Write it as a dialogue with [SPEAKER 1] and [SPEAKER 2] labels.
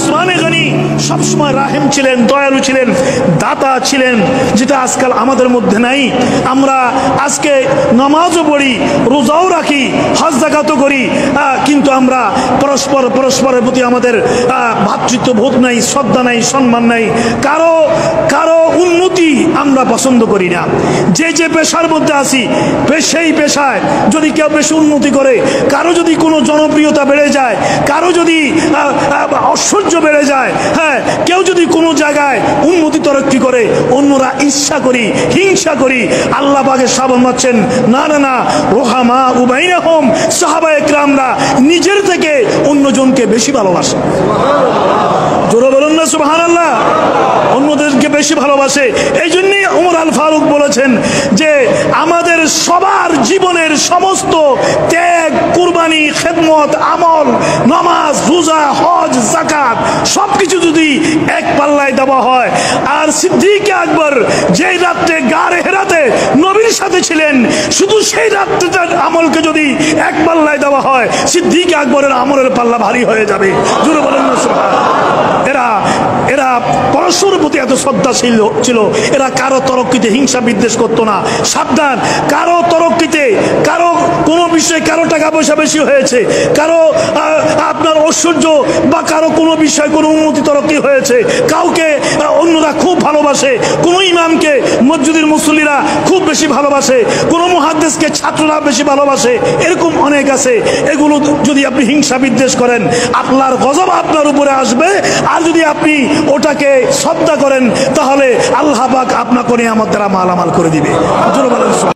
[SPEAKER 1] উসমানে গনি সবসময় রাহিম ছিলেন, দয়ালু ছিলেন, দাতা ছিলেন, যেটা আজকাল আমাদের মধ্যে নাই। আমরা আজকে নামাজও পড়ি, রোজাও রাখি, হজ যাকাতও করি, কিন্তু আমরা পরস্পরের প্রতি আমাদের ভ্রাতৃত্ববোধ নাই, শ্রদ্ধা নাই, সম্মান নাই। কারো উন্নতি আমরা পছন্দ করি না। যে পেশার মধ্যে আছি, সেই পেশায় যদি কেউ বেশি উন্নতি করে, কারো যদি কোনো জনপ্রিয়তা বেড়ে যায়, কারো যদি ঐশ্বর্য বেড়ে যায়, হ্যাঁ, কেউ যদি কোনো জায়গায় উন্নতি তরক্কি করে, অন্যরা ঈর্ষা করি, হিংসা করি। আল্লাহ পাকের সাবধান হচ্ছেন, না না না, রোহামা উবাইনাহুম, সাহাবায়ে কেরামরা নিজের থেকে অন্যজনকে বেশি ভালোবাসে। জোরে বলুন না সুবহানাল্লাহ। অন্যদেরকে বেশি ভালোবাসে। এই জন্যই ওমর আল ফারুক বলেছেন যে আমাদের সবার জীবনের সমস্ত ত্যাগ, কুরবানি, খেদমত, আমল, নামাজ, রোজা, হজ, যাকাত সবকিছু যদি এক পাল্লায় দেওয়া হয়, আর সিদ্দিক আকবর যেই রাত্রে গারে হেরাতে নবীর সাথে ছিলেন, শুধু সেই রাত্রিটার আমলকে যদি এক পাল্লায় দেওয়া হয়, সিদ্দিক আকবরের আমলের পাল্লা ভারী হয়ে যাবে। জোরে বলেন না সুবহানাল্লাহ। এরা পরস্পরের প্রতি এত শ্রদ্ধাশীল ছিল। এরা কারো তরক্কিতে হিংসা বিদ্বেষ করতো না। সাবধান, কারো তরক্কিতে, কারো কোনো বিষয়ে, কারো টাকা পয়সা বেশি হয়েছে, কারো আপনার ঐশ্বর্য বা কারো কোনো বিষয়, কোনো উন্নতি তরক্কি হয়েছে, কাউকে অন্যরা খুব ভালোবাসে, কোনো ইমামকে মসজিদের মুসল্লিরা খুব বেশি ভালোবাসে, কোনো মুহাদ্দিসকে ছাত্ররা বেশি ভালোবাসে, এরকম অনেক আছে। এগুলো যদি আপনি হিংসা বিদ্বেষ করেন, আল্লাহর গজব আপনার উপরে আসবে। আর যদি আপনি ওটাকে শ্রদ্ধা করেন, তাহলে আল্লাহ পাক আপনাকে নিয়ামত দ্বারা মালামাল করে দিবে।